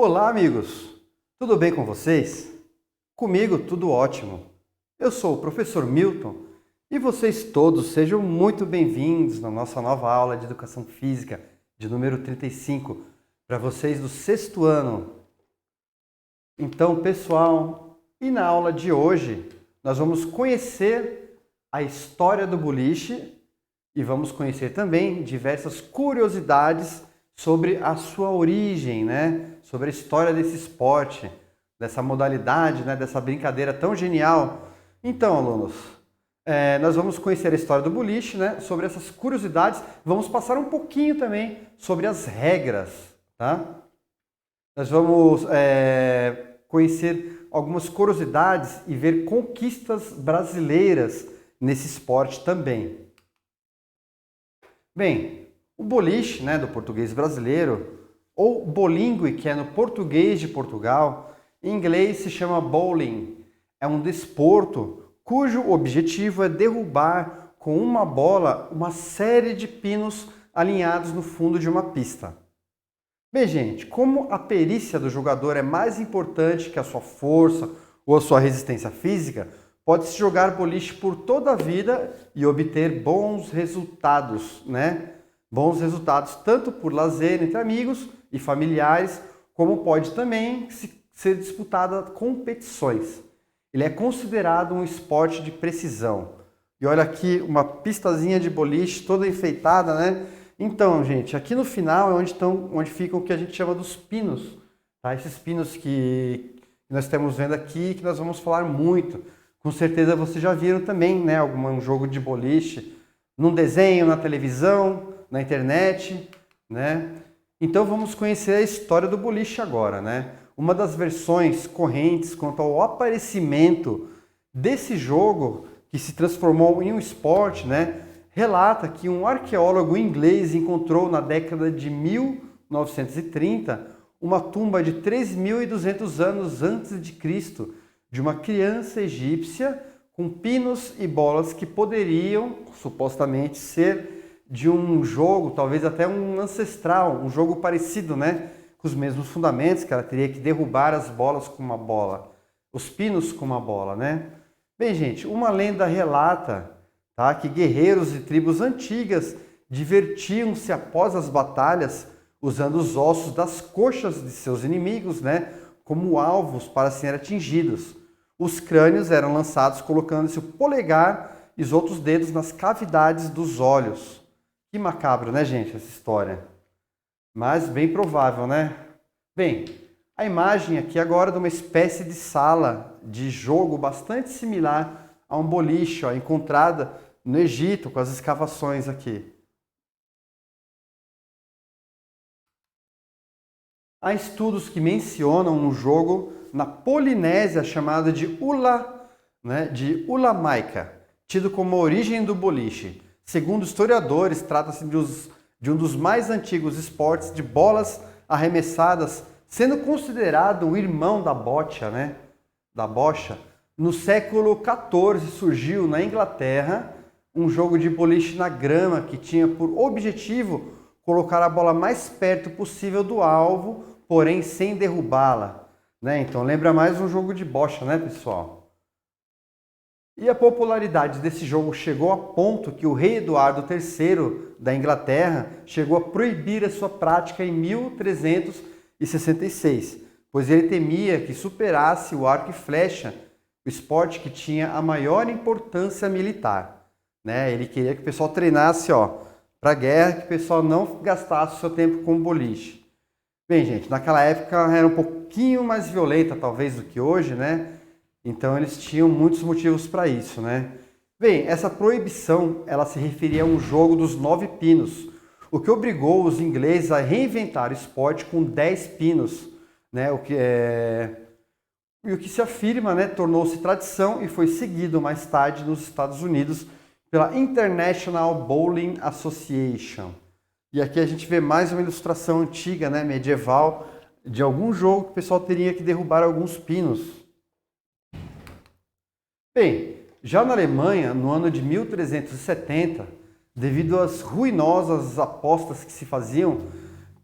Olá, amigos! Tudo bem com vocês? Comigo tudo ótimo. Eu sou o professor Milton e vocês todos sejam muito bem-vindos na nossa nova aula de Educação Física, de número 35, para vocês do sexto ano. Então, pessoal, e na aula de hoje nós vamos conhecer a história do boliche e vamos conhecer também diversas curiosidades sobre a sua origem, sobre a história desse esporte, dessa modalidade, dessa brincadeira tão genial. Então, alunos, nós vamos conhecer a história do boliche, sobre essas curiosidades, vamos passar um pouquinho também sobre as regras, tá? Nós vamos conhecer algumas curiosidades e ver conquistas brasileiras nesse esporte também. Bem, o boliche, do português brasileiro, ou bolingue, que é no português de Portugal, em inglês se chama bowling. É um desporto cujo objetivo é derrubar com uma bola uma série de pinos alinhados no fundo de uma pista. Bem, gente, como a perícia do jogador é mais importante que a sua força ou a sua resistência física, pode-se jogar boliche por toda a vida e obter bons resultados, Bons resultados tanto por lazer entre amigos e familiares, como pode também ser disputada competições. Ele é considerado um esporte de precisão. E olha aqui uma pistazinha de boliche toda enfeitada, Então, gente, aqui no final é onde ficam o que a gente chama dos pinos, tá? Esses pinos que nós estamos vendo aqui, que nós vamos falar muito. Com certeza vocês já viram também, algum jogo de boliche, num desenho, na televisão, na internet, Então vamos conhecer a história do boliche agora, Uma das versões correntes quanto ao aparecimento desse jogo, que se transformou em um esporte, relata que um arqueólogo inglês encontrou na década de 1930 uma tumba de 3.200 anos antes de Cristo, de uma criança egípcia com pinos e bolas que poderiam, supostamente, ser de um jogo, talvez até um ancestral, um jogo parecido, com os mesmos fundamentos, que ela teria que derrubar as bolas com uma bola, os pinos com uma bola, Bem, gente, uma lenda relata, que guerreiros de tribos antigas divertiam-se após as batalhas usando os ossos das coxas de seus inimigos, como alvos para serem atingidos. Os crânios eram lançados colocando-se o polegar e os outros dedos nas cavidades dos olhos. Que macabro, gente, essa história. Mas bem provável, Bem, a imagem aqui agora de uma espécie de sala de jogo bastante similar a um boliche, encontrada no Egito, com as escavações aqui. Há estudos que mencionam um jogo na Polinésia chamado de Ulamaica, tido como a origem do boliche. Segundo historiadores, trata-se de um dos mais antigos esportes de bolas arremessadas, sendo considerado o irmão da bocha, Da bocha. No século XIV surgiu na Inglaterra um jogo de boliche na grama que tinha por objetivo colocar a bola mais perto possível do alvo, porém sem derrubá-la. Então lembra mais um jogo de bocha, pessoal? E a popularidade desse jogo chegou a ponto que o rei Eduardo III da Inglaterra chegou a proibir a sua prática em 1366, pois ele temia que superasse o arco e flecha, o esporte que tinha a maior importância militar. Ele queria que o pessoal treinasse para a guerra, que o pessoal não gastasse o seu tempo com boliche. Bem, gente, naquela época era um pouquinho mais violenta talvez do que hoje, Então eles tinham muitos motivos para isso, Bem, essa proibição, ela se referia a um jogo dos 9 pinos, o que obrigou os ingleses a reinventar o esporte com 10 pinos, E o que se afirma, tornou-se tradição e foi seguido mais tarde nos Estados Unidos pela International Bowling Association. E aqui a gente vê mais uma ilustração antiga, medieval, de algum jogo que o pessoal teria que derrubar alguns pinos. Bem, já na Alemanha, no ano de 1370, devido às ruinosas apostas que se faziam,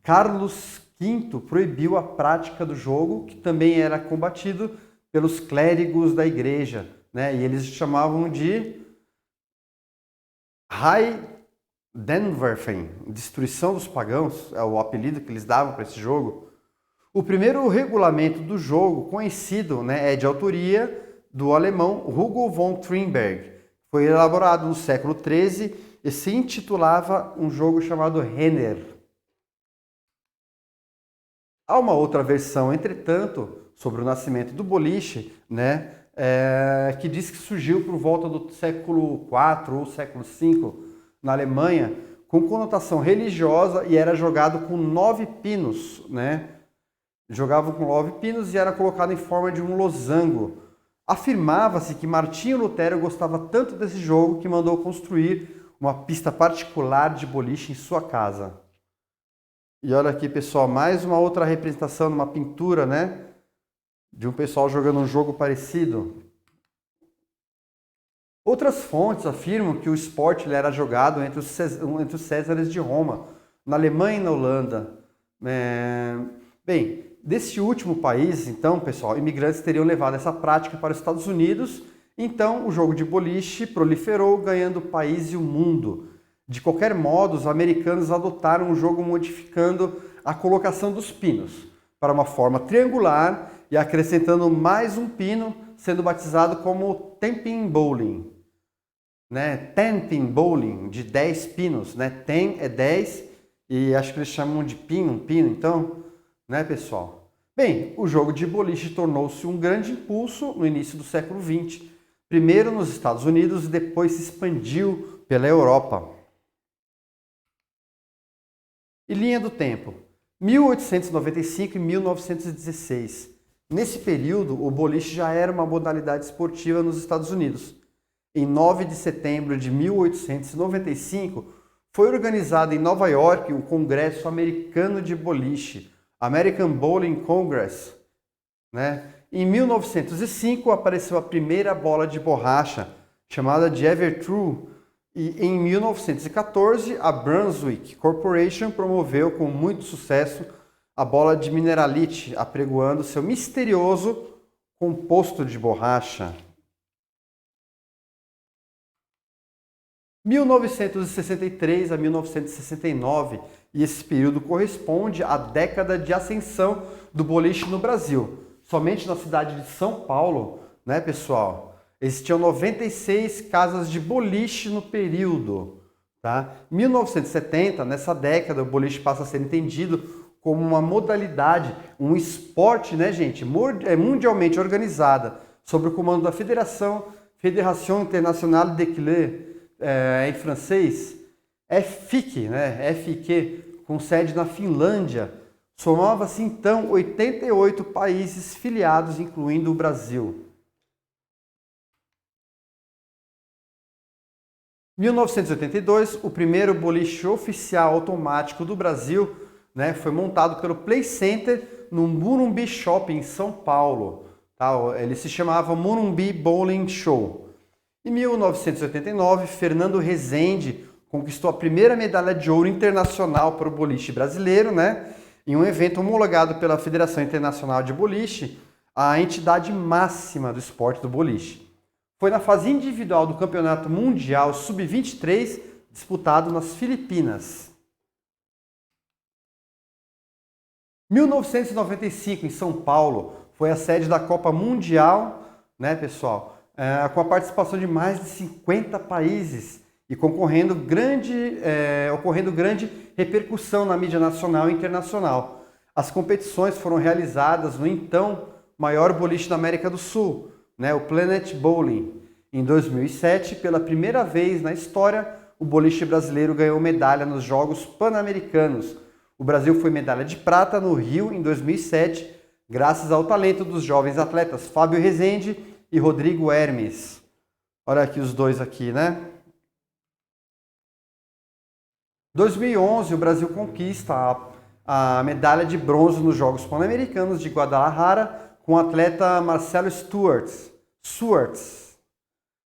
Carlos V proibiu a prática do jogo, que também era combatido pelos clérigos da igreja, né? E eles chamavam de Heidenwerfen, destruição dos pagãos, é o apelido que eles davam para esse jogo. O primeiro regulamento do jogo conhecido, né, é de autoria do alemão Hugo von Trimberg. Foi elaborado no século XIII e se intitulava um jogo chamado Renner. Há uma outra versão, entretanto, sobre o nascimento do boliche, né, que diz que surgiu por volta do século IV ou século V na Alemanha, com conotação religiosa e era jogado com 9 pinos, né? Jogavam com 9 pinos e era colocado em forma de um losango. Afirmava-se que Martinho Lutero gostava tanto desse jogo que mandou construir uma pista particular de boliche em sua casa. E olha aqui, pessoal, mais uma outra representação numa pintura, né? De um pessoal jogando um jogo parecido. Outras fontes afirmam que o esporte ele era jogado entre os Césares de Roma, na Alemanha e na Holanda. Bem, desse último país, então, pessoal, imigrantes teriam levado essa prática para os Estados Unidos. Então, o jogo de boliche proliferou, ganhando o país e o mundo. De qualquer modo, os americanos adotaram o jogo modificando a colocação dos pinos para uma forma triangular e acrescentando mais um pino, sendo batizado como Ten-Pin Bowling. Né? Ten-Pin Bowling, de 10 pinos. Né? Ten é 10 e acho que eles chamam de pin, um pino, então, né, pessoal? Bem, o jogo de boliche tornou-se um grande impulso no início do século XX, primeiro nos Estados Unidos e depois se expandiu pela Europa. E linha do tempo, 1895 e 1916. Nesse período, o boliche já era uma modalidade esportiva nos Estados Unidos. Em 9 de setembro de 1895, foi organizado em Nova York o Congresso Americano de Boliche, American Bowling Congress. Né? Em 1905, apareceu a primeira bola de borracha, chamada de Ever-True, e em 1914, a Brunswick Corporation promoveu com muito sucesso a bola de mineralite, apregoando seu misterioso composto de borracha. 1963 a 1969, e esse período corresponde à década de ascensão do boliche no Brasil. Somente na cidade de São Paulo, né, pessoal? Existiam 96 casas de boliche no período. Tá? 1970, nessa década, o boliche passa a ser entendido como uma modalidade, um esporte, né, gente, mundialmente organizada, sob o comando da Fédération Internationale d'Équipe, em francês, FIC, né, FIC, com sede na Finlândia. Somava-se então 88 países filiados, incluindo o Brasil. 1982, o primeiro boliche oficial automático do Brasil, né, foi montado pelo Play Center no Morumbi Shopping em São Paulo. Tá? Ele se chamava Morumbi Bowling Show. Em 1989, Fernando Rezende conquistou a primeira medalha de ouro internacional para o boliche brasileiro, né, em um evento homologado pela Federação Internacional de Boliche, a entidade máxima do esporte do boliche. Foi na fase individual do Campeonato Mundial Sub-23, disputado nas Filipinas. 1995, em São Paulo, foi a sede da Copa Mundial, né, pessoal? Com a participação de mais de 50 países e ocorrendo grande repercussão na mídia nacional e internacional. As competições foram realizadas no então maior boliche da América do Sul, né, o Planet Bowling. Em 2007, pela primeira vez na história, o boliche brasileiro ganhou medalha nos Jogos Pan-Americanos. O Brasil foi medalha de prata no Rio em 2007, graças ao talento dos jovens atletas Fábio Rezende e Rodrigo Hermes. Olha aqui os dois aqui, né? 2011, o Brasil conquista a medalha de bronze nos Jogos Pan-Americanos de Guadalajara com o atleta Marcelo Swartz.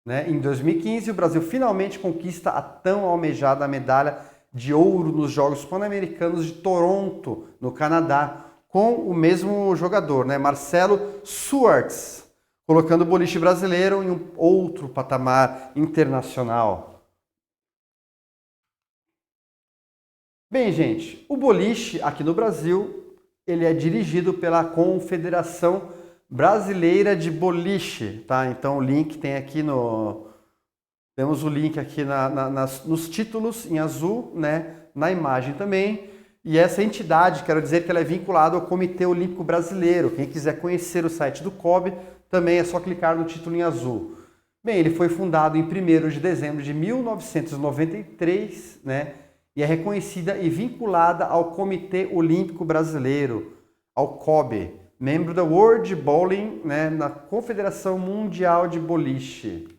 Né? Em 2015, o Brasil finalmente conquista a tão almejada medalha de ouro nos Jogos Pan-Americanos de Toronto, no Canadá, com o mesmo jogador, né? Marcelo Suárez, colocando o boliche brasileiro em um outro patamar internacional. Bem, gente, o boliche aqui no Brasil, ele é dirigido pela Confederação Brasileira de Boliche, tá? Então o link tem aqui temos o link aqui nos títulos em azul, né? Na imagem também. E essa entidade, quero dizer que ela é vinculada ao Comitê Olímpico Brasileiro. Quem quiser conhecer o site do COB, também é só clicar no título em azul. Bem, ele foi fundado em 1º de dezembro de 1993, né? E é reconhecida e vinculada ao Comitê Olímpico Brasileiro, ao COB, membro da World Bowling, né? Na Confederação Mundial de Boliche.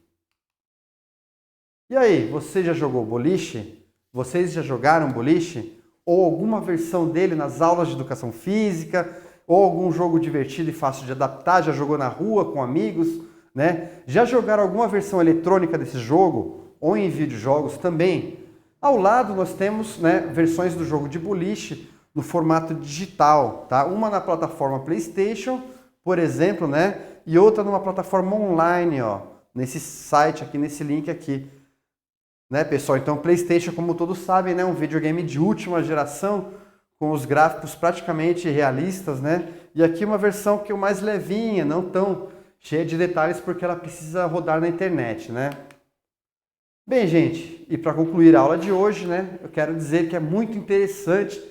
E aí, você já jogou boliche? Vocês já jogaram boliche? Ou alguma versão dele nas aulas de educação física? Ou algum jogo divertido e fácil de adaptar? Já jogou na rua com amigos? Né? Já jogaram alguma versão eletrônica desse jogo? Ou em videojogos também? Ao lado nós temos, né, versões do jogo de boliche no formato digital. Tá? Uma na plataforma PlayStation, por exemplo, né? E outra numa plataforma online, ó, nesse site aqui, nesse link aqui. Né, pessoal? Então, PlayStation, como todos sabem, né, um videogame de última geração, com os gráficos praticamente realistas, né? E aqui uma versão que é mais levinha, não tão cheia de detalhes, porque ela precisa rodar na internet, né? Bem, gente, e para concluir a aula de hoje, né, eu quero dizer que é muito interessante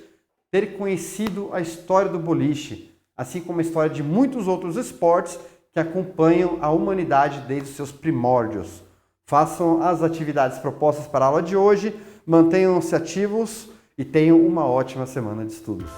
ter conhecido a história do boliche, assim como a história de muitos outros esportes que acompanham a humanidade desde os seus primórdios. Façam as atividades propostas para a aula de hoje, mantenham-se ativos e tenham uma ótima semana de estudos.